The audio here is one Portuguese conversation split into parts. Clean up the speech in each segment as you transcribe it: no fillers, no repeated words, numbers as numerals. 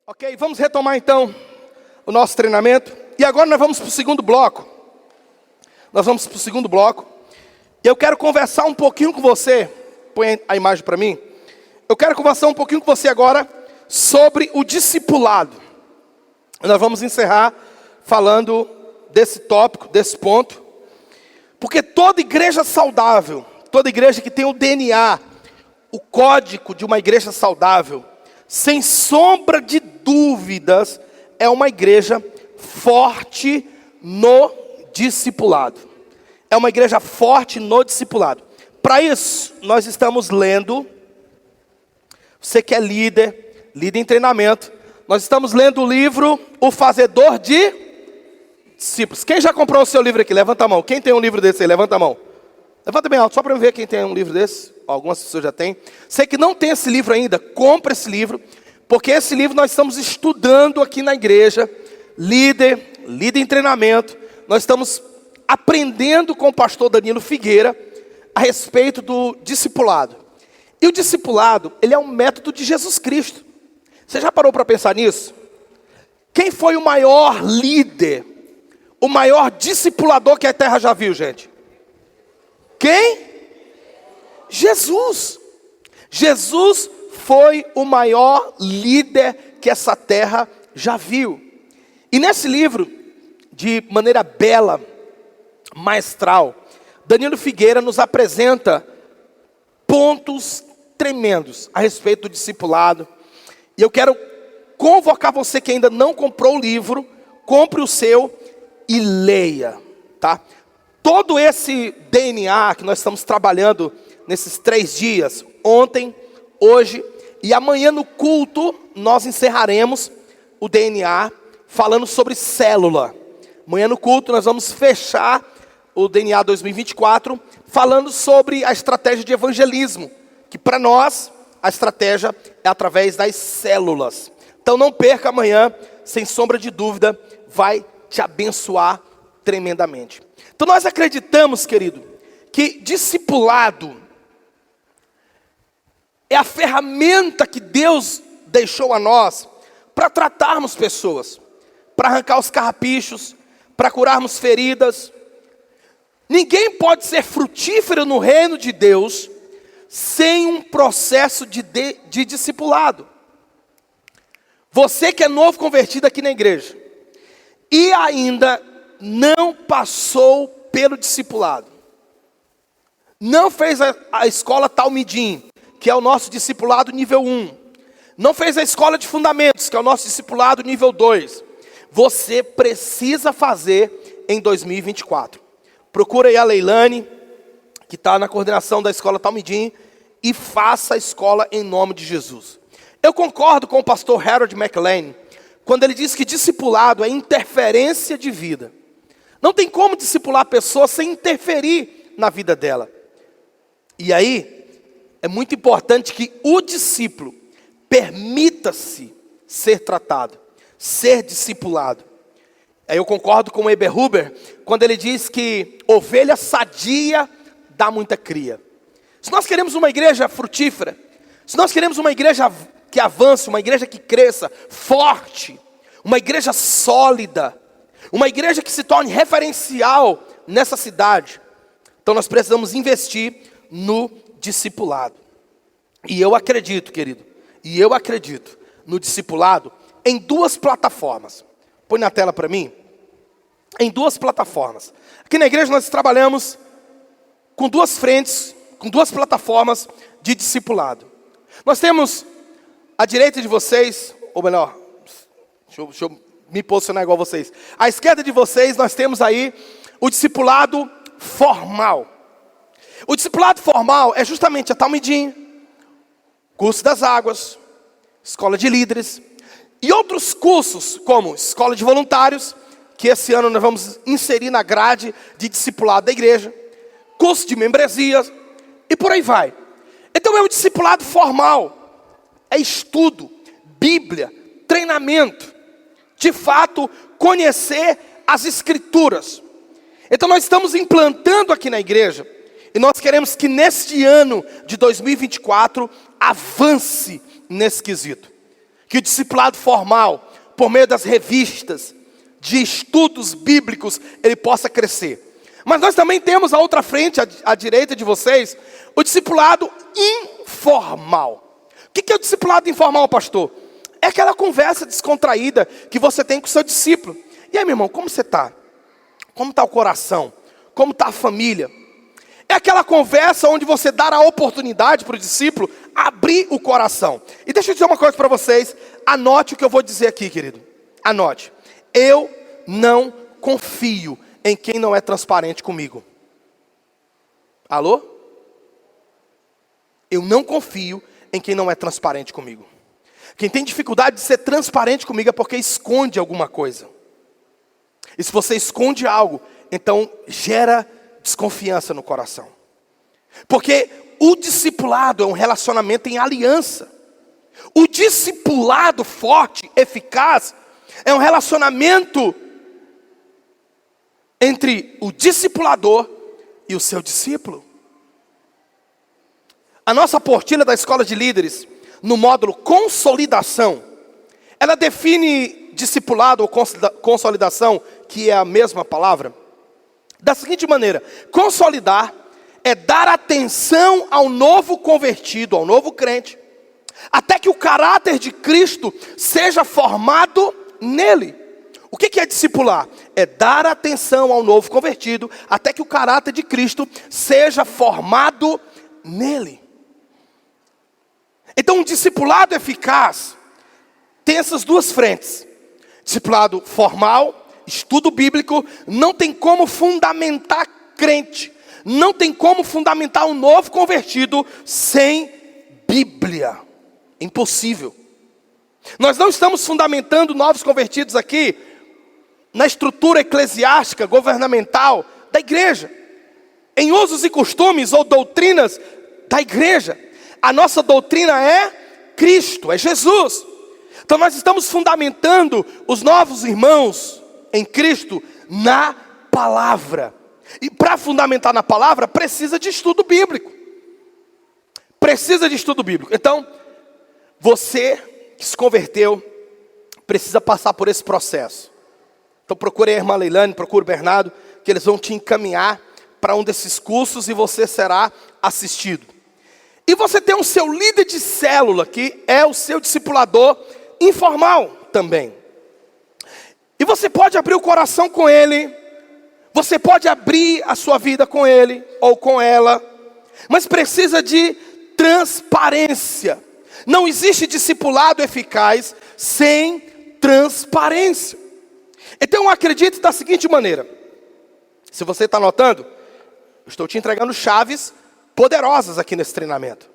Ok, vamos retomar então o nosso treinamento. E agora nós vamos para o segundo bloco. E eu quero conversar um pouquinho com você. Põe a imagem para mim. Eu quero conversar um pouquinho com você agora sobre o discipulado. Nós vamos encerrar falando desse tópico, desse ponto. Porque toda igreja saudável, toda igreja que tem o DNA, o código de uma igreja saudável, sem sombra de dúvidas, é uma igreja forte no discipulado. É uma igreja forte no discipulado. Para isso, nós estamos lendo, você que é líder em treinamento, nós estamos lendo o livro O Fazedor de Discípulos. Quem já comprou o seu livro aqui? Levanta a mão. Quem tem um livro desse aí? Levanta a mão. Levanta bem alto, só para eu ver quem tem um livro desse. Algumas pessoas já têm. Você que não tem esse livro ainda, compre esse livro. Porque esse livro nós estamos estudando aqui na igreja. Líder em treinamento. Nós estamos aprendendo com o pastor Danilo Figueira a respeito do discipulado. E o discipulado, ele é um método de Jesus Cristo. Você já parou para pensar nisso? Quem foi o maior líder, o maior discipulador que a terra já viu, gente? Quem? Jesus. Jesus foi o maior líder que essa terra já viu. E nesse livro, de maneira bela, maestral, Danilo Figueira nos apresenta pontos tremendos a respeito do discipulado. E eu quero convocar você que ainda não comprou o livro, compre o seu e leia, tá? Todo esse DNA que nós estamos trabalhando nesses 3 dias, ontem, hoje e amanhã no culto, nós encerraremos o DNA falando sobre célula. Amanhã no culto nós vamos fechar o DNA 2024 falando sobre a estratégia de evangelismo, que para nós a estratégia é através das células. Então não perca amanhã, sem sombra de dúvida, vai te abençoar tremendamente. Então nós acreditamos, querido, que discipulado é a ferramenta que Deus deixou a nós para tratarmos pessoas, para arrancar os carrapichos, para curarmos feridas. Ninguém pode ser frutífero no reino de Deus sem um processo de discipulado. Você que é novo convertido aqui na igreja e ainda não passou pelo discipulado, não fez a escola Talmidim, que é o nosso discipulado nível 1, não fez a escola de fundamentos, que é o nosso discipulado nível 2, você precisa fazer em 2024. Procura aí a Leilane, que está na coordenação da escola Talmidim, e faça a escola em nome de Jesus. Eu concordo com o pastor Harold McLean, quando ele diz que discipulado é interferência de vida. Não tem como discipular a pessoa sem interferir na vida dela. E aí, é muito importante que o discípulo permita-se ser tratado, ser discipulado. Aí eu concordo com o Eberhuber, quando ele diz que ovelha sadia dá muita cria. Se nós queremos uma igreja frutífera, se nós queremos uma igreja que avance, uma igreja que cresça, forte, uma igreja sólida, uma igreja que se torne referencial nessa cidade, então nós precisamos investir no discipulado. E eu acredito, querido, no discipulado em 2 plataformas. Põe na tela para mim. Em 2 plataformas. Aqui na igreja nós trabalhamos com 2 frentes, com 2 plataformas de discipulado. Nós temos à direita de vocês, ou melhor, deixa eu me posicionar igual a vocês. À esquerda de vocês nós temos aí o discipulado formal. O discipulado formal é justamente a Talmidim, curso das águas, escola de líderes e outros cursos como escola de voluntários, que esse ano nós vamos inserir na grade de discipulado da igreja, curso de membresias e por aí vai. Então é o discipulado formal, é estudo, Bíblia, treinamento, de fato conhecer as escrituras. Então nós estamos implantando aqui na igreja e nós queremos que neste ano de 2024 avance nesse quesito. que o discipulado formal, por meio das revistas, de estudos bíblicos, ele possa crescer. Mas nós também temos a outra frente, à direita de vocês, o discipulado informal. O que é o discipulado informal, pastor? É aquela conversa descontraída que você tem com o seu discípulo. E aí, meu irmão, como você está? Como está o coração? Como está a família? É aquela conversa onde você dá a oportunidade para o discípulo abrir o coração. E deixa eu dizer uma coisa para vocês. Anote o que eu vou dizer aqui, querido. Anote. Eu não confio em quem não é transparente comigo. Alô? Eu não confio em quem não é transparente comigo. Quem tem dificuldade de ser transparente comigo é porque esconde alguma coisa. E se você esconde algo, então gera desconfiança no coração. Porque o discipulado é um relacionamento em aliança. O discipulado forte, eficaz, é um relacionamento entre o discipulador e o seu discípulo. A nossa apostila da Escola de Líderes, no módulo Consolidação, ela define discipulado ou consolidação, que é a mesma palavra, da seguinte maneira: consolidar é dar atenção ao novo convertido, ao novo crente, até que o caráter de Cristo seja formado nele. O que é discipular? É dar atenção ao novo convertido, até que o caráter de Cristo seja formado nele. Então, um discipulado eficaz tem essas duas frentes. Discipulado formal, estudo bíblico, não tem como fundamentar crente, não tem como fundamentar um novo convertido sem Bíblia. Impossível. Nós não estamos fundamentando novos convertidos aqui na estrutura eclesiástica, governamental da igreja, em usos e costumes ou doutrinas da igreja. A nossa doutrina é Cristo, é Jesus. Então nós estamos fundamentando os novos irmãos em Cristo na palavra. E para fundamentar na palavra, precisa de estudo bíblico. Precisa de estudo bíblico. Então, você que se converteu, precisa passar por esse processo. Então procure a irmã Leilane, procure o Bernardo, que eles vão te encaminhar para um desses cursos e você será assistido. E você tem o seu líder de célula, que é o seu discipulador informal também. E você pode abrir o coração com ele, você pode abrir a sua vida com ele ou com ela, mas precisa de transparência. Não existe discipulado eficaz sem transparência. Então acredite da seguinte maneira. Se você está anotando, eu estou te entregando chaves poderosas aqui nesse treinamento.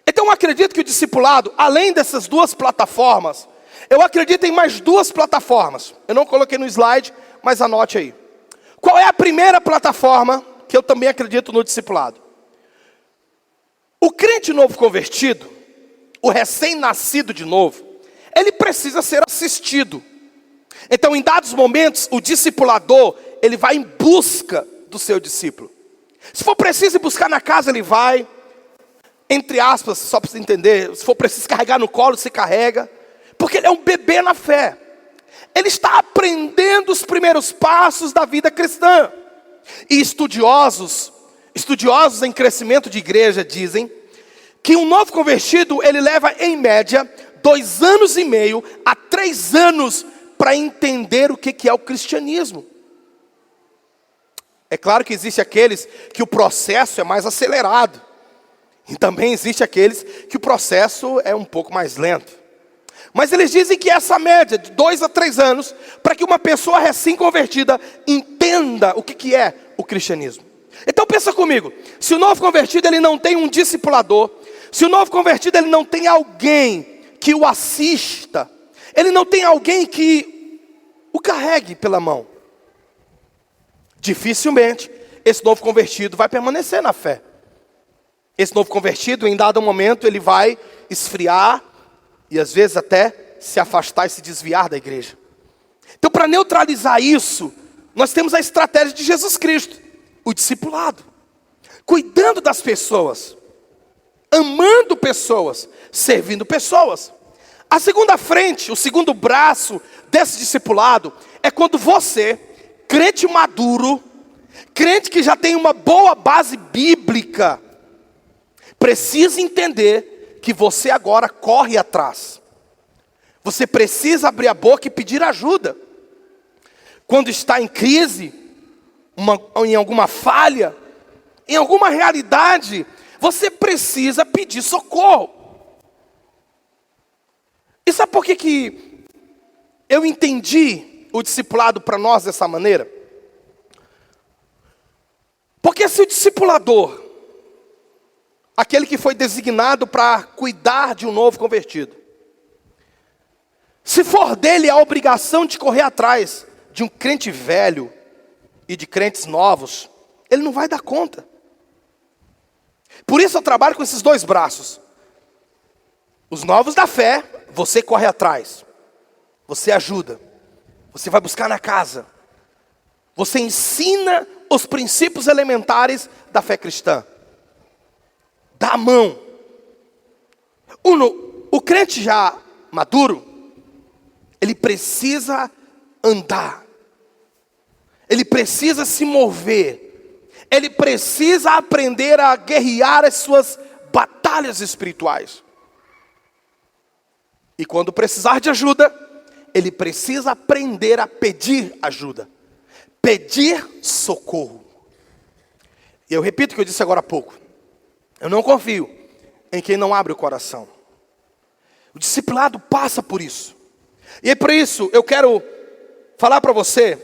Então eu acredito que o discipulado, além dessas duas plataformas, eu acredito em mais duas plataformas. Eu não coloquei no slide, mas anote aí. Qual é a primeira plataforma que eu também acredito no discipulado? O crente novo convertido, o recém-nascido de novo, ele precisa ser assistido. Então, em dados momentos, o discipulador, ele vai em busca do seu discípulo. Se for preciso ir buscar na casa, ele vai. Entre aspas, só para você entender, se for preciso carregar no colo, você carrega. Porque ele é um bebê na fé. Ele está aprendendo os primeiros passos da vida cristã. E estudiosos em crescimento de igreja dizem que um novo convertido, ele leva em média 2 anos e meio a 3 anos para entender o que é o cristianismo. É claro que existe aqueles que o processo é mais acelerado. E também existe aqueles que o processo é um pouco mais lento. Mas eles dizem que essa média de 2 a 3 anos, para que uma pessoa recém-convertida entenda o que é o cristianismo. Então pensa comigo, se o novo convertido ele não tem um discipulador, se o novo convertido ele não tem alguém que o assista, ele não tem alguém que o carregue pela mão, dificilmente esse novo convertido vai permanecer na fé. Esse novo convertido, em dado momento, ele vai esfriar e às vezes até se afastar e se desviar da igreja. Então, para neutralizar isso, nós temos a estratégia de Jesus Cristo, o discipulado, cuidando das pessoas, amando pessoas, servindo pessoas. A segunda frente, o segundo braço desse discipulado é quando você, crente maduro, crente que já tem uma boa base bíblica, precisa entender que você agora corre atrás. Você precisa abrir a boca e pedir ajuda. Quando está em crise, em alguma falha, em alguma realidade, você precisa pedir socorro. E sabe por que eu entendi o discipulado para nós dessa maneira? Porque se o discipulador, aquele que foi designado para cuidar de um novo convertido, se for dele a obrigação de correr atrás de um crente velho e de crentes novos, ele não vai dar conta. Por isso eu trabalho com esses dois braços. Os novos da fé, você corre atrás, você ajuda, você vai buscar na casa, você ensina os princípios elementares da fé cristã, dá a mão. O crente já maduro, ele precisa andar, ele precisa se mover, ele precisa aprender a guerrear as suas batalhas espirituais. E quando precisar de ajuda, ele precisa aprender a pedir ajuda, pedir socorro. E eu repito o que eu disse agora há pouco: eu não confio em quem não abre o coração. O discipulado passa por isso. E é por isso eu quero falar para você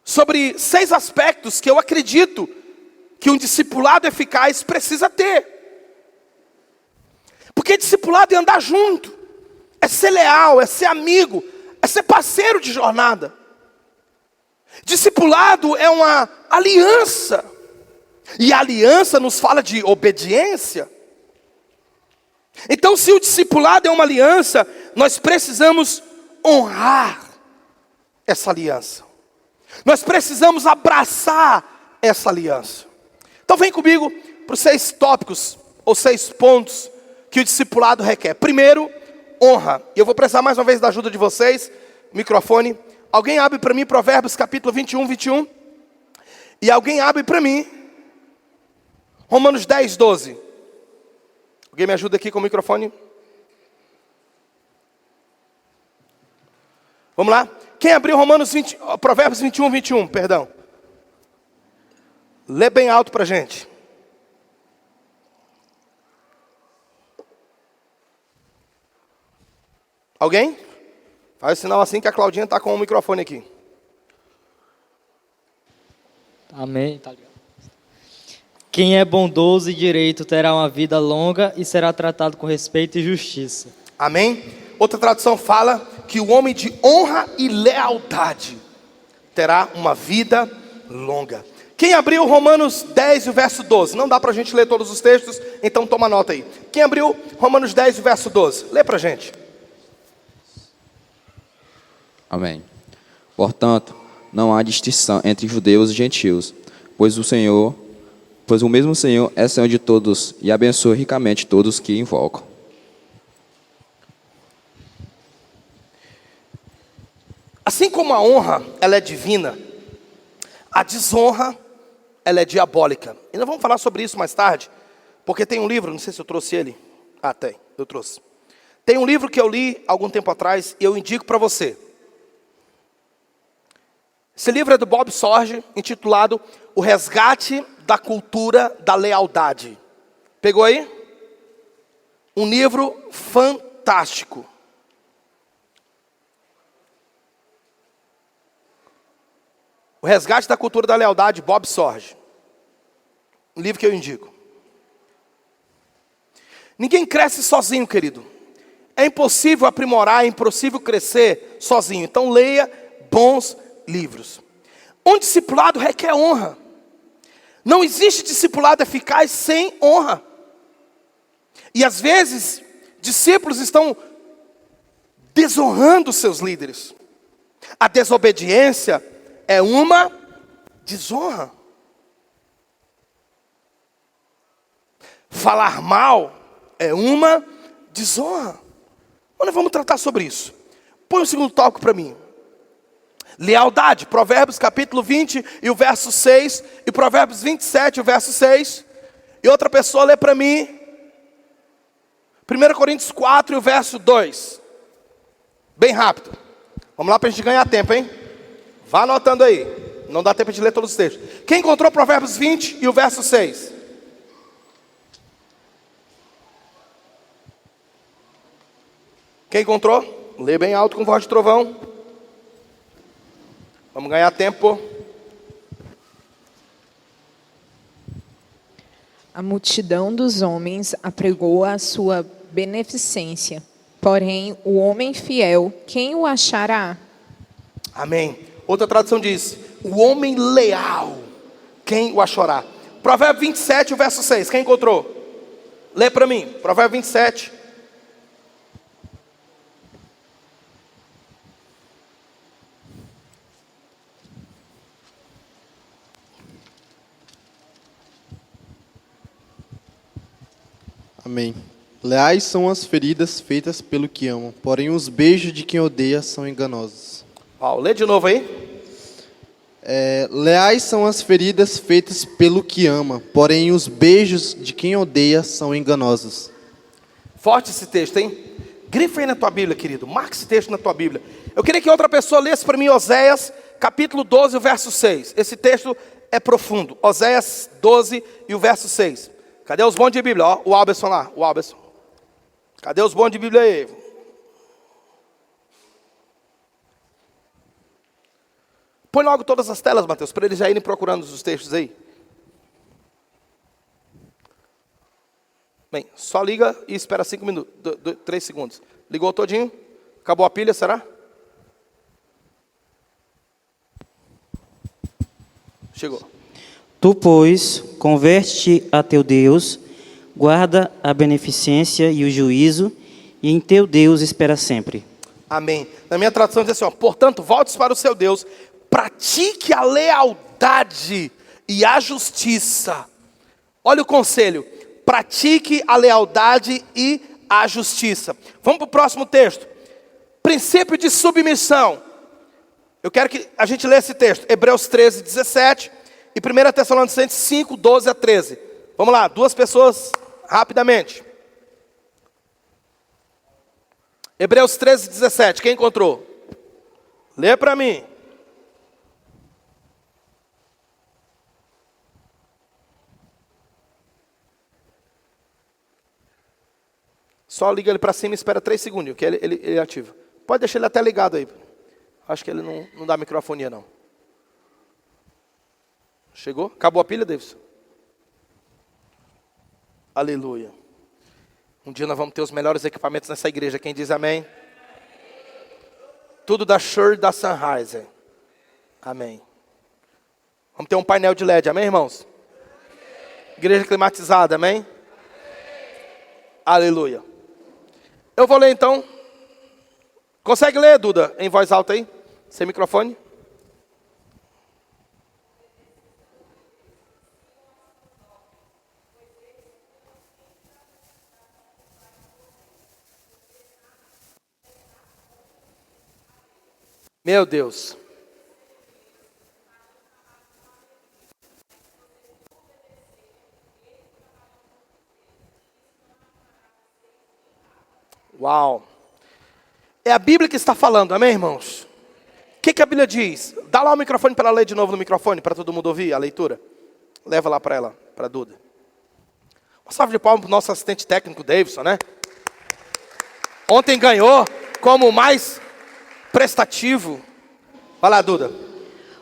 sobre 6 aspectos que eu acredito que um discipulado eficaz precisa ter. Porque discipulado é andar junto, é ser leal, é ser amigo, é ser parceiro de jornada. Discipulado é uma aliança, e a aliança nos fala de obediência. Então, se o discipulado é uma aliança, nós precisamos honrar essa aliança. Nós precisamos abraçar essa aliança. Então vem comigo para os 6 tópicos, ou 6 pontos, que o discipulado requer. Primeiro, honra. E eu vou precisar mais uma vez da ajuda de vocês. Microfone. Alguém abre para mim Provérbios capítulo 21. E alguém abre para mim Romanos 10, 12. Alguém me ajuda aqui com o microfone? Vamos lá? Quem abriu Provérbios 21, perdão. Lê bem alto para a gente. Alguém? Faz o sinal assim que a Claudinha está com o microfone aqui. Amém. Tá ligado. Quem é bondoso e direito terá uma vida longa e será tratado com respeito e justiça. Amém? Outra tradução fala que o homem de honra e lealdade terá uma vida longa. Quem abriu Romanos 10, o verso 12? Não dá para a gente ler todos os textos, então toma nota aí. Quem abriu Romanos 10, o verso 12? Lê para a gente. Amém. Portanto, não há distinção entre judeus e gentios, pois o mesmo Senhor é Senhor de todos e abençoa ricamente todos que invocam. Assim como a honra, ela é divina, a desonra, ela é diabólica. E nós vamos falar sobre isso mais tarde, porque tem um livro, não sei se eu trouxe ele. Tem, eu trouxe. Tem um livro que eu li algum tempo atrás e eu indico para você. Esse livro é do Bob Sorge, intitulado O Resgate da Cultura da Lealdade. Pegou aí? Um livro fantástico. O Resgate da Cultura da Lealdade, Bob Sorge. Um livro que eu indico. Ninguém cresce sozinho, querido. É impossível aprimorar, é impossível crescer sozinho. Então leia bons livros. Um discipulado requer honra. Não existe discipulado eficaz sem honra. E às vezes, discípulos estão desonrando seus líderes. A desobediência é uma desonra. Falar mal é uma desonra. Nós vamos tratar sobre isso. Põe o segundo tópico para mim. Lealdade, Provérbios capítulo 20 e o verso 6, e Provérbios 27 e o verso 6. E outra pessoa lê para mim 1 Coríntios 4 e o verso 2. Bem rápido. Vamos lá para a gente ganhar tempo, hein? Vá anotando aí. Não dá tempo de ler todos os textos. Quem encontrou Provérbios 20 e o verso 6? Quem encontrou? Lê bem alto com voz de trovão. Vamos ganhar tempo. A multidão dos homens apregoa a sua beneficência, porém o homem fiel, quem o achará? Amém. Outra tradução diz: o homem leal, quem o achará? Provérbio 27, o verso 6. Quem encontrou? Lê para mim. Provérbio 27. Amém. Leais são as feridas feitas pelo que amam, porém os beijos de quem odeia são enganosos. Lê de novo aí. Leais são as feridas feitas pelo que ama, porém os beijos de quem odeia são enganosos. Forte esse texto, hein? Grifa aí na tua Bíblia, querido. Marca esse texto na tua Bíblia. Eu queria que outra pessoa lesse para mim Oséias, capítulo 12, o verso 6. Esse texto é profundo. Oséias 12 e o verso 6. Cadê os bons de Bíblia? Ó, o Alberson lá, o Alberson. Cadê os bons de Bíblia aí? Põe logo todas as telas, Mateus, para eles já irem procurando os textos aí. Bem, só liga e espera 5 minutos, 3 segundos. Ligou todinho? Acabou a pilha, será? Chegou. Tu, pois, converte-te a teu Deus, guarda a beneficência e o juízo, e em teu Deus espera sempre. Amém. Na minha tradução diz assim, ó, portanto, volte para o seu Deus, pratique a lealdade e a justiça. Olha o conselho, pratique a lealdade e a justiça. Vamos para o próximo texto. Princípio de submissão. Eu quero que a gente lê esse texto, Hebreus 13, 17 e 1 Tessalonicenses 5, 12 a 13. Vamos lá, 2 pessoas, rapidamente. Hebreus 13, 17, quem encontrou? Lê para mim. Só liga ele para cima e espera 3 segundos, que ele ativa. Pode deixar ele até ligado aí. Acho que ele não dá microfonia, não. Chegou? Acabou a pilha, Davidson? Aleluia. Um dia nós vamos ter os melhores equipamentos nessa igreja. Quem diz amém? Tudo da Shure e da Sennheiser. Amém. Vamos ter um painel de LED, amém, irmãos? Igreja climatizada, amém? Aleluia. Eu vou ler então. Consegue ler, Duda, em voz alta aí? Sem microfone? Meu Deus. Uau. É a Bíblia que está falando, amém, irmãos? O que a Bíblia diz? Dá lá o microfone para ela ler de novo no microfone, para todo mundo ouvir a leitura. Leva lá para ela, para a Duda. Uma salva de palmas para o nosso assistente técnico, Davidson, né? Ontem ganhou como o mais prestativo. Vai lá, Duda.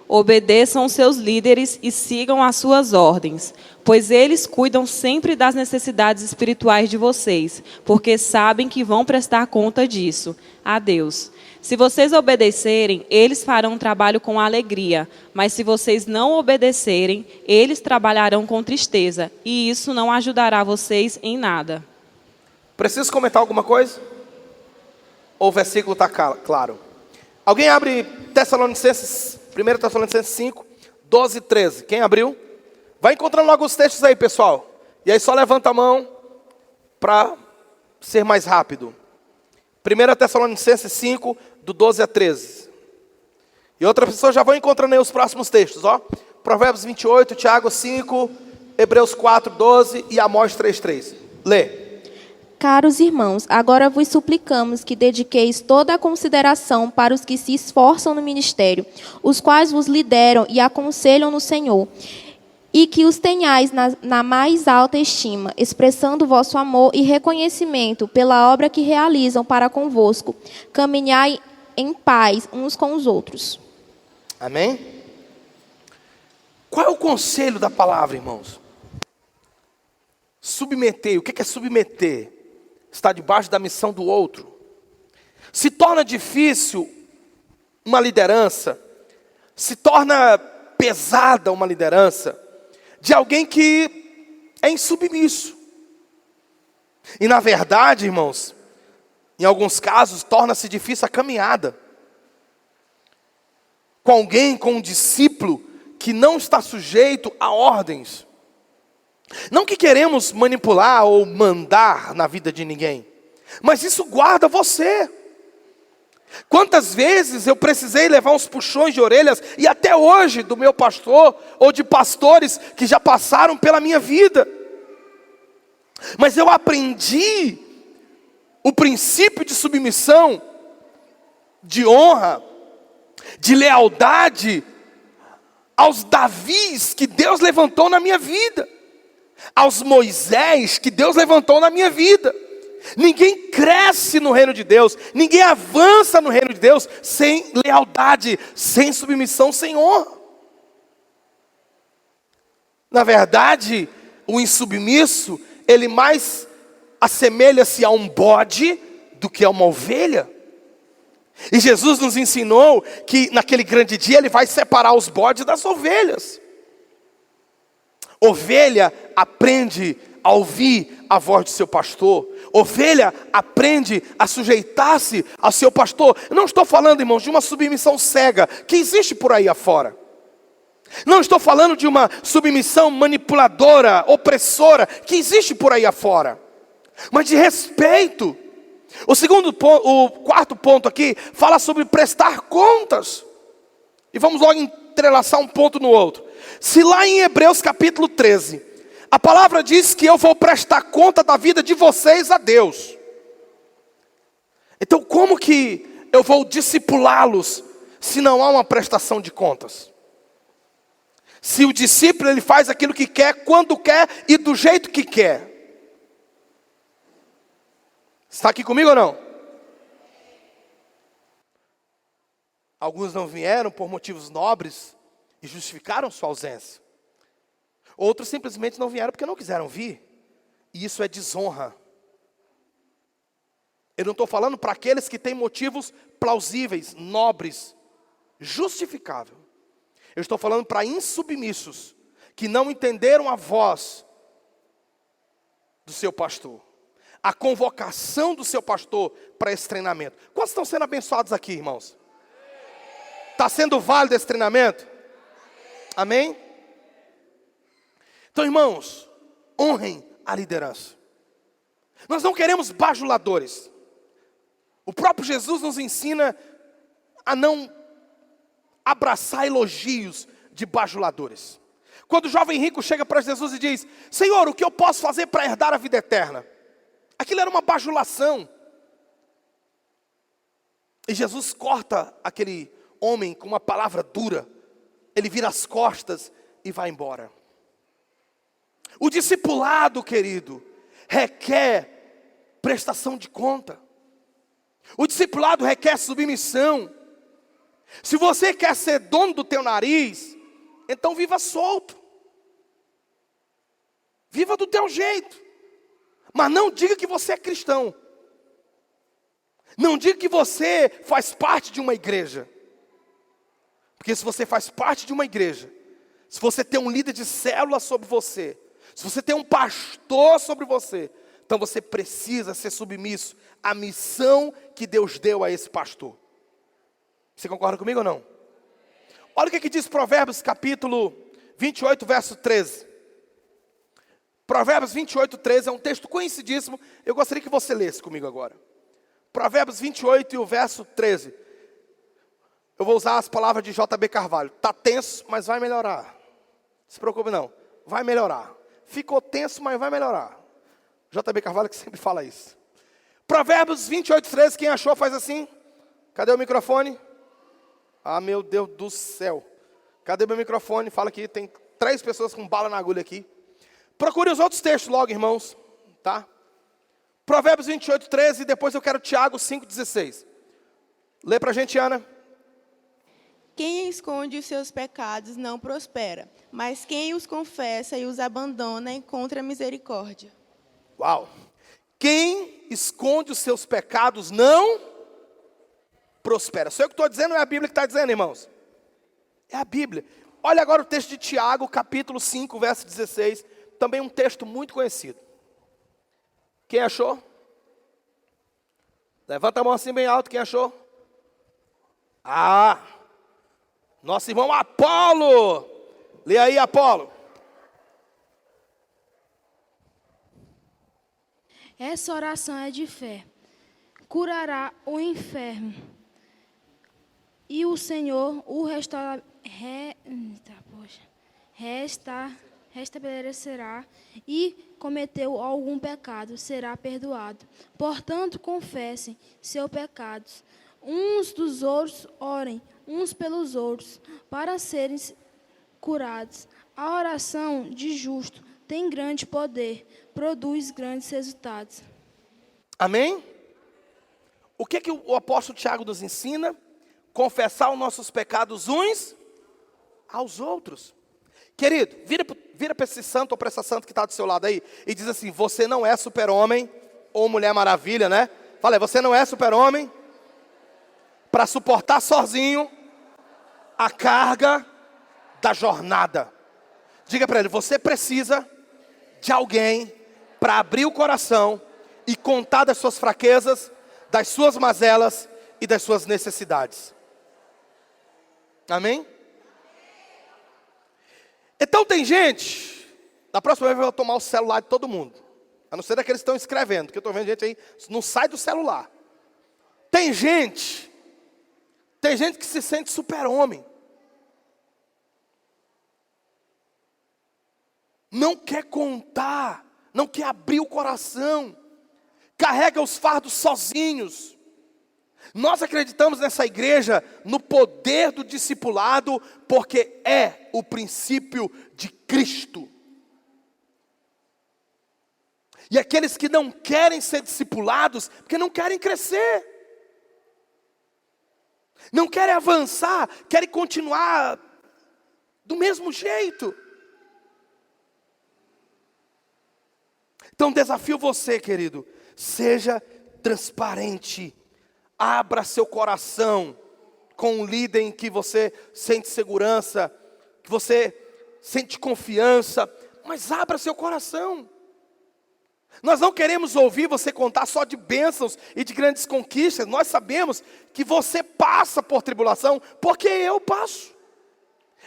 Obedeçam seus líderes e sigam as suas ordens, pois eles cuidam sempre das necessidades espirituais de vocês, porque sabem que vão prestar conta disso a Deus. Se vocês obedecerem, eles farão um trabalho com alegria, mas se vocês não obedecerem, eles trabalharão com tristeza, e isso não ajudará vocês em nada. Preciso comentar alguma coisa? Ou o versículo está claro? Alguém abre Tessalonicenses, 1 Tessalonicenses 5, 12 e 13. Quem abriu? Vai encontrando logo os textos aí, pessoal. E aí só levanta a mão para ser mais rápido. 1 Tessalonicenses 5, do 12 a 13. E outras pessoas já vão encontrando aí os próximos textos, ó. Provérbios 28, Tiago 5, Hebreus 4, 12 e Amós 3, 3. Lê. Caros irmãos, agora vos suplicamos que dediqueis toda a consideração para os que se esforçam no ministério, os quais vos lideram e aconselham no Senhor, e que os tenhais na mais alta estima, expressando vosso amor e reconhecimento pela obra que realizam para convosco. Caminhai em paz uns com os outros. Amém? Qual é o conselho da palavra, irmãos? Submeter. O que é submeter? Estar debaixo da missão do outro. Se torna difícil uma liderança, se torna pesada uma liderança de alguém que é insubmisso. E na verdade, irmãos, em alguns casos, torna-se difícil a caminhada com alguém, com um discípulo que não está sujeito a ordens. Não que queremos manipular ou mandar na vida de ninguém, mas isso guarda você. Quantas vezes eu precisei levar uns puxões de orelhas, e até hoje, do meu pastor, ou de pastores que já passaram pela minha vida. Mas eu aprendi o princípio de submissão, de honra, de lealdade, aos Davis que Deus levantou na minha vida, aos Moisés que Deus levantou na minha vida. Ninguém cresce no reino de Deus, ninguém avança no reino de Deus sem lealdade, sem submissão, sem honra. Na verdade, o insubmisso, ele mais assemelha-se a um bode do que a uma ovelha. E Jesus nos ensinou que naquele grande dia ele vai separar os bodes das ovelhas. Ovelha aprende a ouvir a voz do seu pastor. Ovelha aprende a sujeitar-se ao seu pastor. Eu não estou falando, irmãos, de uma submissão cega que existe por aí afora. Não estou falando de uma submissão manipuladora, opressora, que existe por aí afora. Mas de respeito. O quarto ponto aqui fala sobre prestar contas. E vamos logo entrelaçar um ponto no outro. Se lá em Hebreus capítulo 13, a palavra diz que eu vou prestar conta da vida de vocês a Deus. Então como que eu vou discipulá-los se não há uma prestação de contas? Se o discípulo ele faz aquilo que quer, quando quer e do jeito que quer. Está aqui comigo ou não? Alguns não vieram por motivos nobres e justificaram sua ausência. Outros simplesmente não vieram porque não quiseram vir. E isso é desonra. Eu não estou falando para aqueles que têm motivos plausíveis, nobres, justificáveis. Eu estou falando para insubmissos, que não entenderam a voz do seu pastor. A convocação do seu pastor para esse treinamento. Quantos estão sendo abençoados aqui, irmãos? Está sendo válido esse treinamento? Amém? Então, irmãos, honrem a liderança. Nós não queremos bajuladores. O próprio Jesus nos ensina a não abraçar elogios de bajuladores. Quando o jovem rico chega para Jesus e diz: Senhor, o que eu posso fazer para herdar a vida eterna? Aquilo era uma bajulação. E Jesus corta aquele homem com uma palavra dura. Ele vira as costas e vai embora. O discipulado, querido, requer prestação de conta. O discipulado requer submissão. Se você quer ser dono do teu nariz, então viva solto. Viva do teu jeito. Mas não diga que você é cristão. Não diga que você faz parte de uma igreja. Porque se você faz parte de uma igreja, se você tem um líder de célula sobre você, se você tem um pastor sobre você, então você precisa ser submisso à missão que Deus deu a esse pastor. Você concorda comigo ou não? Olha o que diz Provérbios capítulo 28, verso 13. Provérbios 28, 13 é um texto conhecidíssimo. Eu gostaria que você lesse comigo agora. Provérbios 28 e o verso 13. Eu vou usar as palavras de J.B. Carvalho. Está tenso, mas vai melhorar. Não se preocupe não, vai melhorar. Ficou tenso, mas vai melhorar. J.B. Carvalho que sempre fala isso. Provérbios 28, 13, quem achou faz assim. Cadê o microfone? Ah, meu Deus do céu. Cadê meu microfone? Fala aqui, tem 3 pessoas com bala na agulha aqui. Procure os outros textos logo, irmãos. Tá? Provérbios 28, 13, e depois eu quero Tiago 5, 16. Lê pra gente, Ana. Quem esconde os seus pecados não prospera, mas quem os confessa e os abandona encontra misericórdia. Uau! Quem esconde os seus pecados não prospera. Só eu que estou dizendo, não é a Bíblia que está dizendo, irmãos. É a Bíblia. Olha agora o texto de Tiago, capítulo 5, verso 16. Também um texto muito conhecido. Quem achou? Levanta a mão assim bem alto, quem achou? Ah! Nosso irmão Apolo. Lê aí, Apolo. Essa oração é de fé. Curará o enfermo. E o Senhor o restabelecerá. E cometeu algum pecado, será perdoado. Portanto, confessem seus pecados. Uns dos outros orem, uns pelos outros, para serem curados. A oração de justo tem grande poder, produz grandes resultados. Amém? O que o apóstolo Tiago nos ensina? Confessar os nossos pecados uns aos outros. Querido, vira para esse santo ou para essa santa que está do seu lado aí e diz assim: você não é super-homem ou mulher maravilha, né? Fala aí, você não é super-homem para suportar sozinho a carga da jornada. Diga para ele, você precisa de alguém para abrir o coração e contar das suas fraquezas, das suas mazelas e das suas necessidades. Amém? Então tem gente, da próxima vez eu vou tomar o celular de todo mundo, a não ser daqueles que estão escrevendo, porque eu estou vendo gente aí, não sai do celular. Tem gente que se sente super-homem. Não quer contar, não quer abrir o coração, carrega os fardos sozinhos. Nós acreditamos nessa igreja no poder do discipulado, porque é o princípio de Cristo. E aqueles que não querem ser discipulados, porque não querem crescer, não querem avançar, querem continuar do mesmo jeito. Então desafio você, querido, seja transparente, abra seu coração com um líder em que você sente segurança, que você sente confiança, mas abra seu coração. Nós não queremos ouvir você contar só de bênçãos e de grandes conquistas. Nós sabemos que você passa por tribulação, porque eu passo.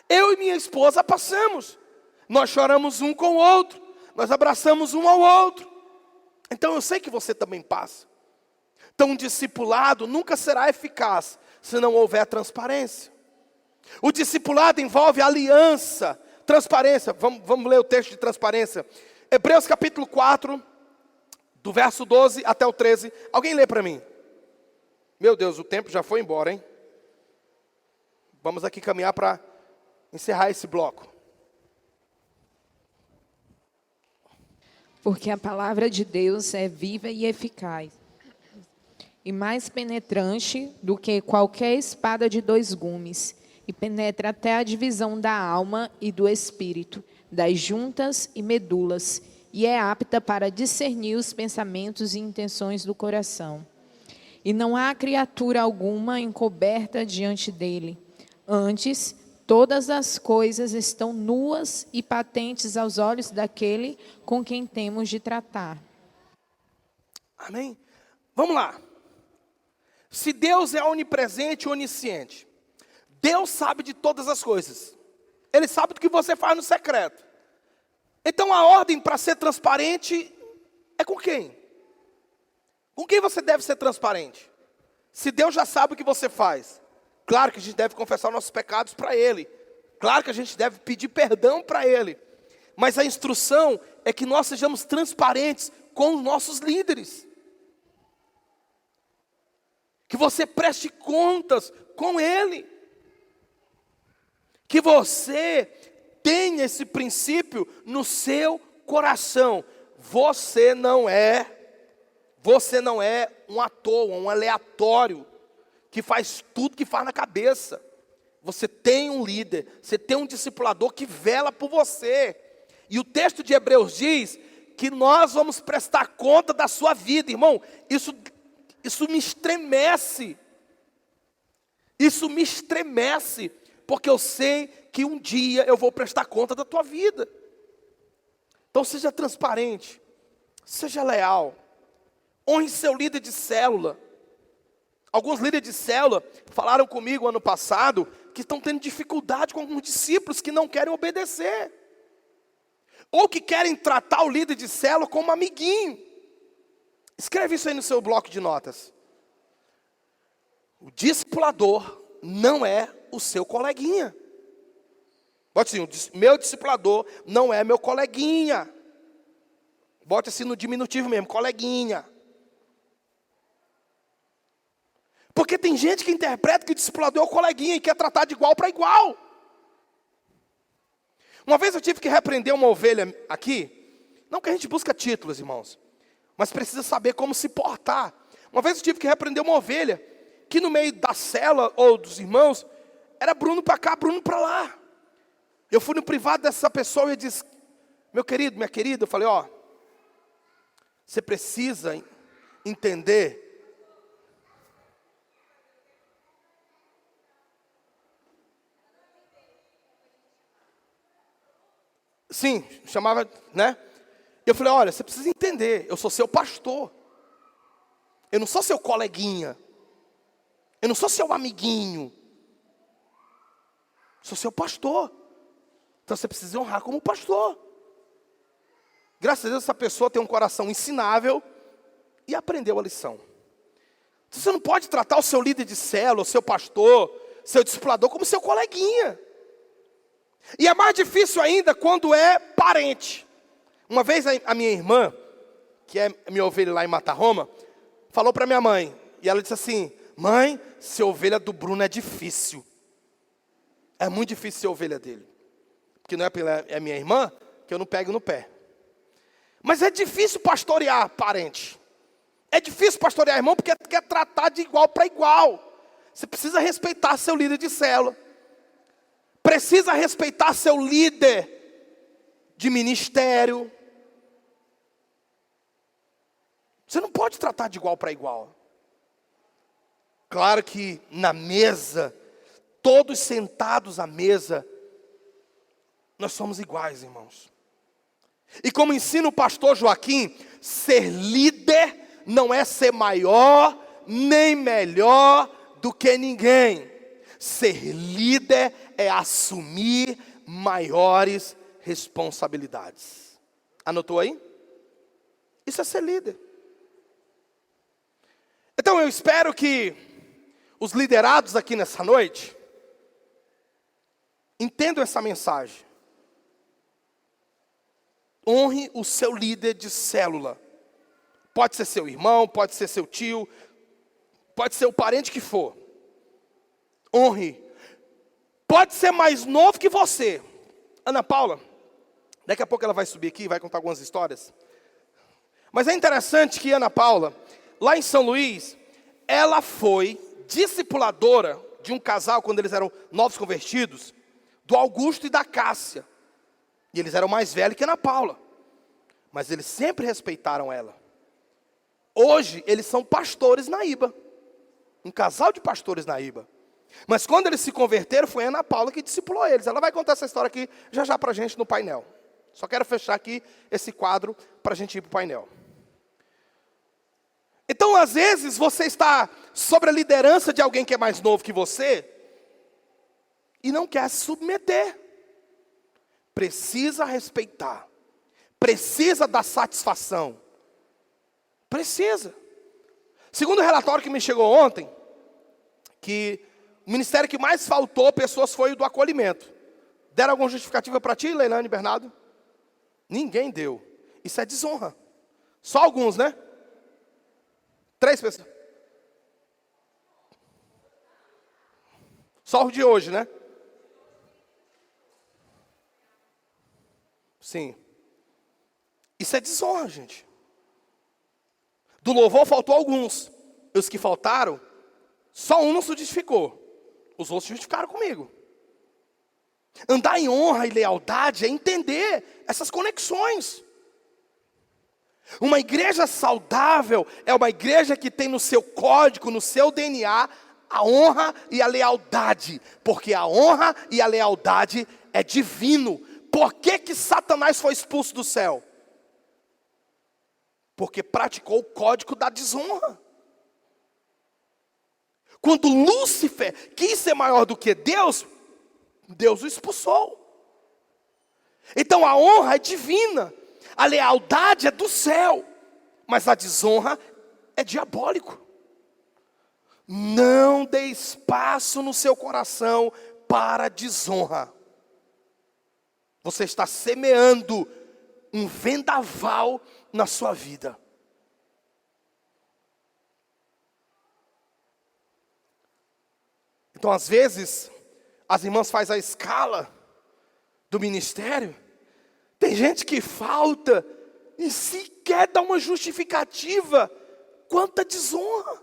Eu e minha esposa passamos. Nós choramos um com o outro. Nós abraçamos um ao outro. Então eu sei que você também passa. Então um discipulado nunca será eficaz se não houver transparência. O discipulado envolve aliança, transparência. Vamos ler o texto de transparência. Hebreus capítulo 4, do verso 12 até o 13. Alguém lê para mim? Meu Deus, o tempo já foi embora, hein? Vamos aqui caminhar para encerrar esse bloco. Porque a palavra de Deus é viva e eficaz, e mais penetrante do que qualquer espada de 2 gumes, e penetra até a divisão da alma e do espírito, das juntas e medulas, e é apta para discernir os pensamentos e intenções do coração. E não há criatura alguma encoberta diante dele. Antes, todas as coisas estão nuas e patentes aos olhos daquele com quem temos de tratar. Amém? Vamos lá. Se Deus é onipresente e onisciente, Deus sabe de todas as coisas. Ele sabe do que você faz no secreto. Então a ordem para ser transparente é com quem? Com quem você deve ser transparente? Se Deus já sabe o que você faz, claro que a gente deve confessar nossos pecados para Ele. Claro que a gente deve pedir perdão para Ele. Mas a instrução é que nós sejamos transparentes com os nossos líderes. Que você preste contas com Ele. Que você tenha esse princípio no seu coração. Você não é um à toa, um aleatório, que faz tudo que faz na cabeça. Você tem um líder, você tem um discipulador que vela por você. E o texto de Hebreus diz que nós vamos prestar conta da sua vida, irmão. Isso me estremece. Isso me estremece, porque eu sei que um dia eu vou prestar conta da tua vida. Então seja transparente, seja leal, honre seu líder de célula. Alguns líderes de célula falaram comigo ano passado que estão tendo dificuldade com alguns discípulos que não querem obedecer. Ou que querem tratar o líder de célula como amiguinho. Escreve isso aí no seu bloco de notas. O discipulador não é o seu coleguinha. Bote assim, meu discipulador não é meu coleguinha. Bote assim no diminutivo mesmo, coleguinha. Porque tem gente que interpreta que o discipulador é o coleguinha e quer tratar de igual para igual. Uma vez eu tive que repreender uma ovelha aqui. Não que a gente busca títulos, irmãos, mas precisa saber como se portar. Uma vez eu tive que repreender uma ovelha que no meio da cela ou dos irmãos era Bruno para cá, Bruno para lá. Eu fui no privado dessa pessoa e disse: meu querido, minha querida, eu falei, você precisa entender. Sim, chamava, né? Eu falei, olha, você precisa entender, eu sou seu pastor. Eu não sou seu coleguinha. Eu não sou seu amiguinho. Sou seu pastor. Então você precisa honrar como pastor. Graças a Deus essa pessoa tem um coração ensinável e aprendeu a lição. Você não pode tratar o seu líder de célula, o seu pastor, seu discipulador como seu coleguinha. E é mais difícil ainda quando é parente. Uma vez a minha irmã, que é minha ovelha lá em Matarroma, falou para minha mãe. E ela disse assim: mãe, ser ovelha do Bruno é difícil. É muito difícil ser ovelha dele. Porque não é minha irmã, que eu não pego no pé. Mas é difícil pastorear parente. É difícil pastorear irmão porque quer tratar de igual para igual. Você precisa respeitar seu líder de célula. Precisa respeitar seu líder de ministério. Você não pode tratar de igual para igual. Claro que na mesa, todos sentados à mesa, nós somos iguais, irmãos. E como ensina o pastor Joaquim, ser líder não é ser maior nem melhor do que ninguém. Ser líder é assumir maiores responsabilidades. Anotou aí? Isso é ser líder. Então eu espero que os liderados aqui nessa noite entendam essa mensagem. Honre o seu líder de célula. Pode ser seu irmão, pode ser seu tio, pode ser o parente que for. Honre. Pode ser mais novo que você. Ana Paula, daqui a pouco ela vai subir aqui e vai contar algumas histórias. Mas é interessante que Ana Paula, lá em São Luís, ela foi discipuladora de um casal, quando eles eram novos convertidos, do Augusto e da Cássia. E eles eram mais velhos que Ana Paula. Mas eles sempre respeitaram ela. Hoje, eles são pastores na IBA. Um casal de pastores na IBA. Mas quando eles se converteram, foi a Ana Paula que discipulou eles. Ela vai contar essa história aqui já para a gente no painel. Só quero fechar aqui esse quadro para a gente ir para o painel. Então, às vezes, você está sob a liderança de alguém que é mais novo que você e não quer se submeter. Precisa respeitar. Precisa dar satisfação. Precisa. Segundo o relatório que me chegou ontem, que o ministério que mais faltou pessoas foi o do acolhimento. Deram alguma justificativa para ti, Leilane e Bernardo? Ninguém deu. Isso é desonra. Só alguns, né? 3 pessoas. Só o de hoje, né? Sim. Isso é desonra, gente. Do louvor faltou alguns. E os que faltaram, só um não se justificou. Os outros se justificaram comigo. Andar em honra e lealdade é entender essas conexões. Uma igreja saudável é uma igreja que tem no seu código, no seu DNA, a honra e a lealdade. Porque a honra e a lealdade é divino. Por que Satanás foi expulso do céu? Porque praticou o código da desonra. Quando Lúcifer quis ser maior do que Deus, Deus o expulsou. Então a honra é divina, a lealdade é do céu, mas a desonra é diabólico. Não dê espaço no seu coração para a desonra. Você está semeando um vendaval na sua vida. Então, às vezes, as irmãs fazem a escala do ministério. Tem gente que falta e sequer dá uma justificativa. Quanta desonra.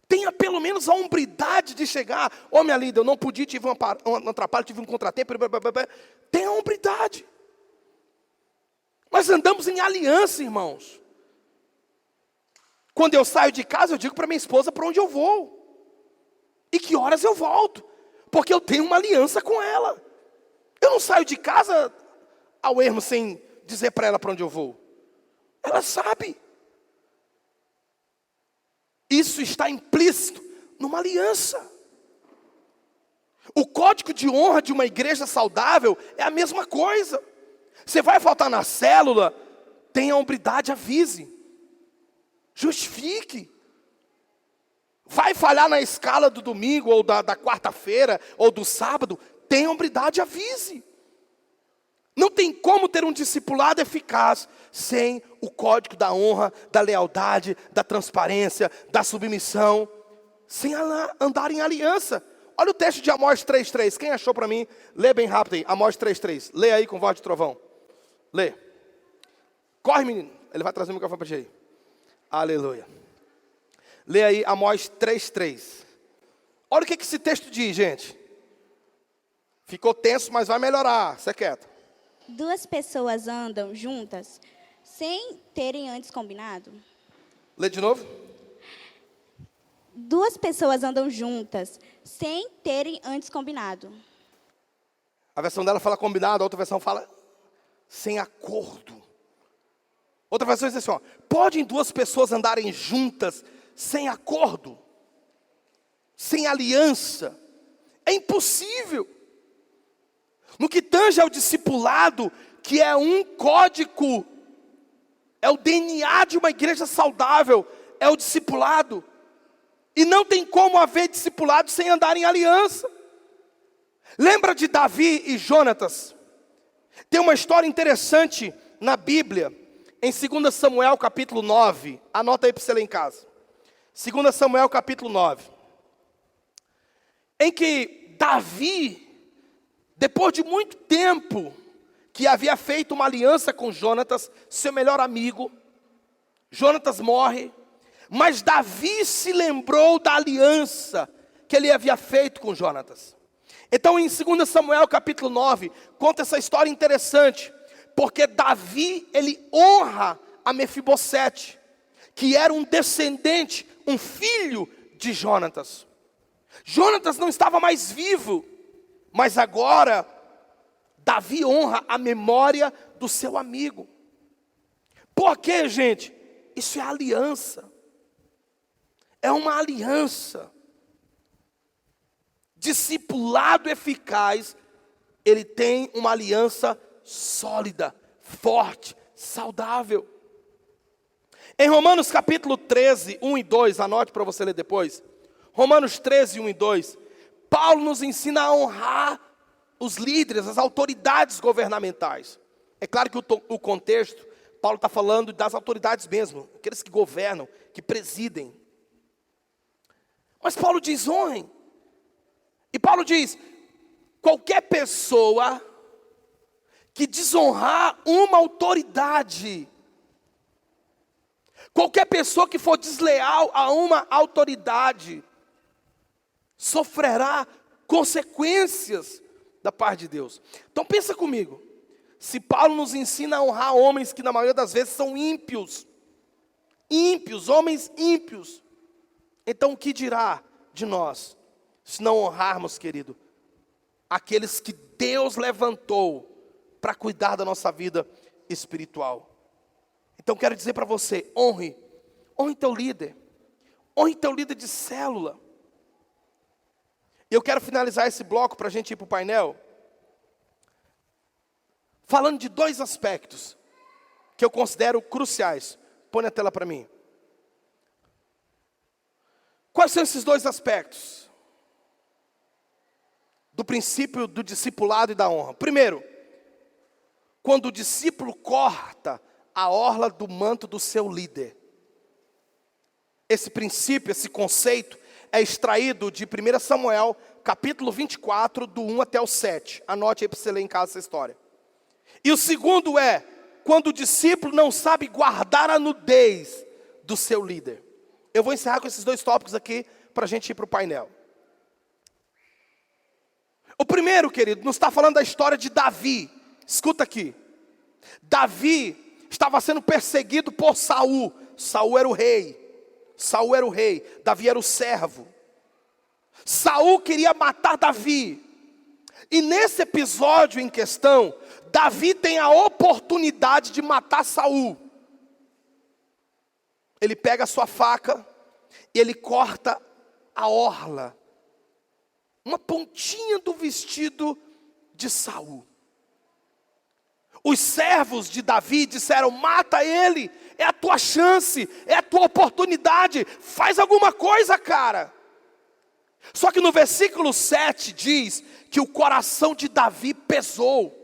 Tenha pelo menos a hombridade de chegar. Ô, minha líder, eu não podia, tive um atrapalho, tive um contratempo. Tenha a hombridade. Nós andamos em aliança, irmãos. Quando eu saio de casa, eu digo para minha esposa para onde eu vou. E que horas eu volto. Porque eu tenho uma aliança com ela. Eu não saio de casa ao ermo sem dizer para ela para onde eu vou. Ela sabe. Isso está implícito numa aliança. O código de honra de uma igreja saudável é a mesma coisa. Você vai faltar na célula, tenha hombridade, avise. Justifique. Vai falhar na escala do domingo, ou da quarta-feira, ou do sábado, tenha hombridade, avise. Não tem como ter um discipulado eficaz sem o código da honra, da lealdade, da transparência, da submissão, sem andar em aliança. Olha o texto de Amós 3,3. Quem achou para mim? Lê bem rápido aí. Amós 3,3. Lê aí com voz de trovão. Lê. Corre, menino. Ele vai trazer o microfone para ti aí. Aleluia. Lê aí Amós 3,3. Olha o que esse texto diz, gente. Ficou tenso, mas vai melhorar. Você é quieto. 2 pessoas andam juntas sem terem antes combinado. Lê de novo. 2 pessoas andam juntas sem terem antes combinado. A versão dela fala combinado, a outra versão fala sem acordo. Outra versão diz assim, ó, podem 2 pessoas andarem juntas sem acordo? Sem aliança? É impossível. No que tange ao discipulado, que é um código, é o DNA de uma igreja saudável, é o discipulado. E não tem como haver discipulado sem andar em aliança. Lembra de Davi e Jonatas? Tem uma história interessante na Bíblia, em 2 Samuel capítulo 9. Anota aí para você ler em casa. 2 Samuel capítulo 9. Em que Davi, depois de muito tempo que havia feito uma aliança com Jonatas, seu melhor amigo, Jonatas morre, mas Davi se lembrou da aliança que ele havia feito com Jonatas. Então em 2 Samuel capítulo 9, conta essa história interessante, porque Davi, ele honra a Mefibosete, que era um descendente, um filho de Jonatas. Jonatas não estava mais vivo, mas agora, Davi honra a memória do seu amigo. Por quê, gente? Isso é aliança. É uma aliança. Discipulado eficaz, ele tem uma aliança sólida, forte, saudável. Em Romanos capítulo 13, 1 e 2, anote para você ler depois. Romanos 13, 1 e 2. Paulo nos ensina a honrar os líderes, as autoridades governamentais. É claro que o contexto, Paulo está falando das autoridades mesmo, aqueles que governam, que presidem. Mas Paulo diz, honrem. E Paulo diz, qualquer pessoa que desonrar uma autoridade, qualquer pessoa que for desleal a uma autoridade, sofrerá consequências da parte de Deus. Então pensa comigo, se Paulo nos ensina a honrar homens que na maioria das vezes são ímpios, homens ímpios, então o que dirá de nós, se não honrarmos, querido, aqueles que Deus levantou para cuidar da nossa vida espiritual? Então quero dizer para você, honre teu líder de célula. E eu quero finalizar esse bloco para a gente ir para o painel, falando de dois aspectos que eu considero cruciais. Põe na tela para mim. Quais são esses dois aspectos do princípio do discipulado e da honra? Primeiro, quando o discípulo corta a orla do manto do seu líder. Esse princípio, esse conceito é extraído de 1 Samuel, capítulo 24, do 1 até o 7. Anote aí para você ler em casa essa história. E o segundo é, quando o discípulo não sabe guardar a nudez do seu líder. Eu vou encerrar com esses dois tópicos aqui, para a gente ir para o painel. O primeiro, querido, nos está falando da história de Davi. Escuta aqui. Davi estava sendo perseguido por Saul. Saul era o rei. Davi era o servo. Saul queria matar Davi. E nesse episódio em questão, Davi tem a oportunidade de matar Saul. Ele pega a sua faca e ele corta a orla, uma pontinha do vestido de Saul. Os servos de Davi disseram, mata ele, é a tua chance, é a tua oportunidade, faz alguma coisa, cara. Só que no versículo 7 diz que o coração de Davi pesou.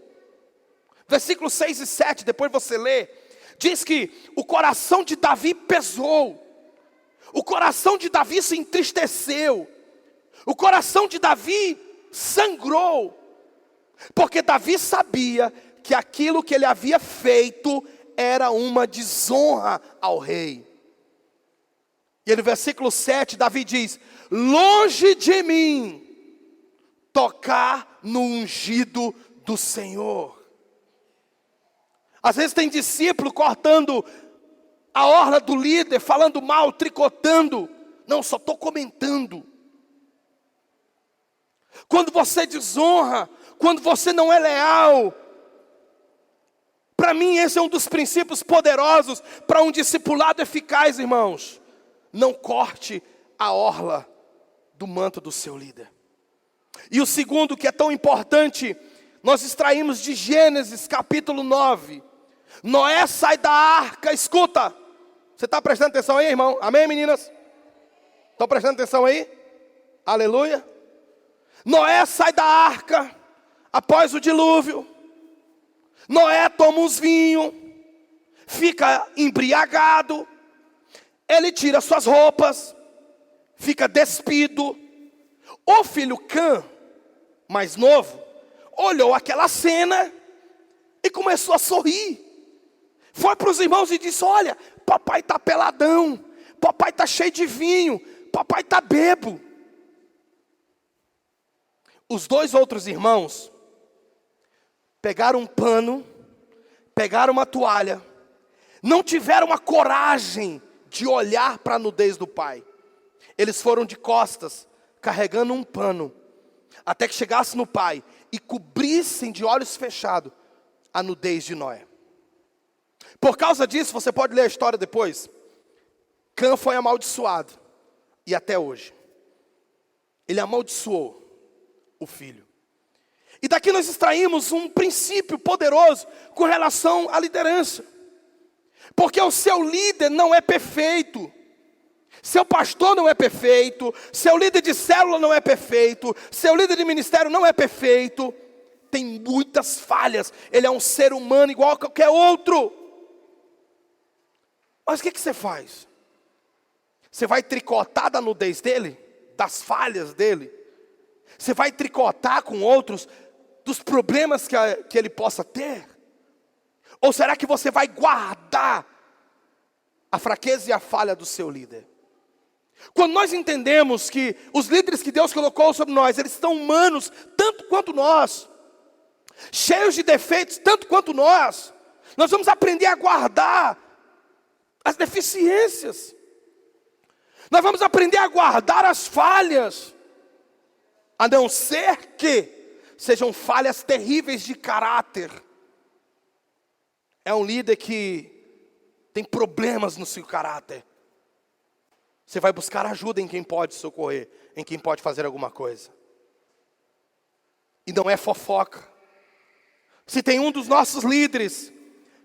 Versículos 6 e 7, depois você lê, diz que o coração de Davi pesou. O coração de Davi se entristeceu. O coração de Davi sangrou. Porque Davi sabia que aquilo que ele havia feito era uma desonra ao rei. E no versículo 7, Davi diz, longe de mim tocar no ungido do Senhor. Às vezes tem discípulo cortando a orla do líder, falando mal, tricotando. Não, só estou comentando. Quando você desonra, quando você não é leal, para mim esse é um dos princípios poderosos para um discipulado eficaz, irmãos. Não corte a orla do manto do seu líder. E o segundo, que é tão importante, nós extraímos de Gênesis capítulo 9. Noé sai da arca, escuta. Você está prestando atenção aí, irmão? Amém, meninas? Estão prestando atenção aí? Aleluia. Noé sai da arca após o dilúvio. Noé toma uns vinhos, fica embriagado. Ele tira suas roupas, fica despido. O filho Cã, mais novo, olhou aquela cena e começou a sorrir. Foi para os irmãos e disse, olha, papai está peladão, papai está cheio de vinho, papai está bebo. Os dois outros irmãos pegaram um pano, pegaram uma toalha, não tiveram a coragem de olhar para a nudez do pai. Eles foram de costas, carregando um pano, até que chegasse no pai e cobrissem de olhos fechados a nudez de Noé. Por causa disso, você pode ler a história depois. Cã foi amaldiçoado, e até hoje ele amaldiçoou o filho. E daqui nós extraímos um princípio poderoso com relação à liderança. Porque o seu líder não é perfeito. Seu pastor não é perfeito. Seu líder de célula não é perfeito. Seu líder de ministério não é perfeito. Tem muitas falhas. Ele é um ser humano igual a qualquer outro. Mas o que você faz? Você vai tricotar da nudez dele? Das falhas dele? Você vai tricotar com outros dos problemas que ele possa ter? Ou será que você vai guardar a fraqueza e a falha do seu líder? Quando nós entendemos que os líderes que Deus colocou sobre nós, eles são humanos tanto quanto nós, cheios de defeitos tanto quanto nós vamos aprender a guardar as deficiências. Nós vamos aprender a guardar as falhas, a não ser que sejam falhas terríveis de caráter. É um líder que tem problemas no seu caráter. Você vai buscar ajuda em quem pode socorrer, em quem pode fazer alguma coisa. E não é fofoca. Se tem um dos nossos líderes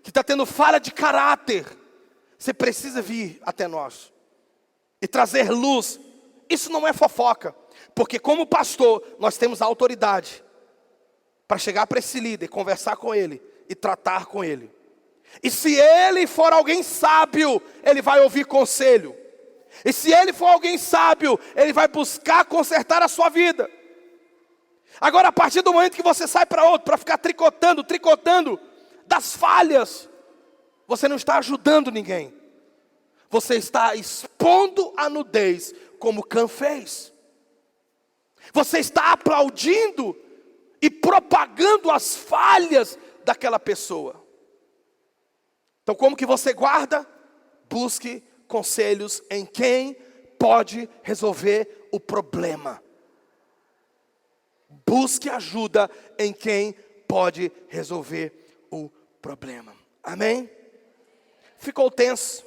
que está tendo falha de caráter, você precisa vir até nós e trazer luz. Isso não é fofoca, porque como pastor, nós temos a autoridade para chegar para esse líder, conversar com ele e tratar com ele. E se ele for alguém sábio, ele vai ouvir conselho. E se ele for alguém sábio, ele vai buscar consertar a sua vida. Agora, a partir do momento que você sai para outro, para ficar tricotando das falhas, você não está ajudando ninguém. Você está expondo a nudez, como Cã fez. Você está aplaudindo e propagando as falhas daquela pessoa. Então, como que você guarda? Busque conselhos em quem pode resolver o problema. Busque ajuda em quem pode resolver o problema. Amém? Ficou tenso,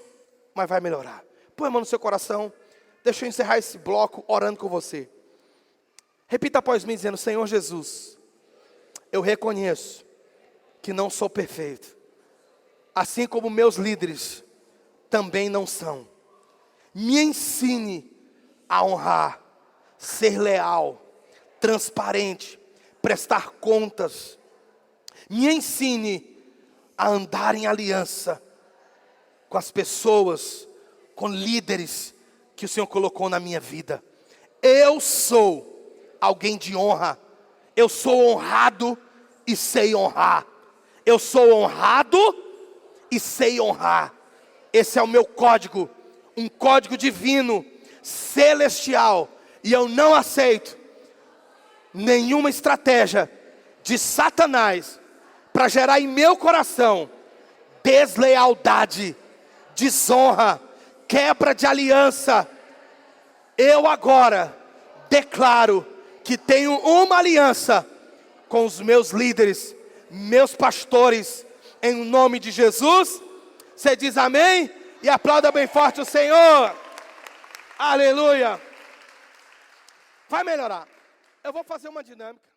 mas vai melhorar. Põe a mão no seu coração. Deixa eu encerrar esse bloco orando com você. Repita após mim dizendo: Senhor Jesus, eu reconheço que não sou perfeito, assim como meus líderes também não são. Me ensine a honrar, ser leal, transparente, prestar contas. Me ensine a andar em aliança com as pessoas, com líderes que o Senhor colocou na minha vida. Eu sou alguém de honra. Eu sou honrado e sei honrar. Eu sou honrado e sei honrar. Esse é o meu código, um código divino, celestial. E eu não aceito nenhuma estratégia de Satanás para gerar em meu coração deslealdade, desonra, quebra de aliança. Eu agora declaro que tenho uma aliança com os meus líderes, meus pastores, em nome de Jesus. Você diz amém? E aplauda bem forte o Senhor. Aleluia. Vai melhorar. Eu vou fazer uma dinâmica.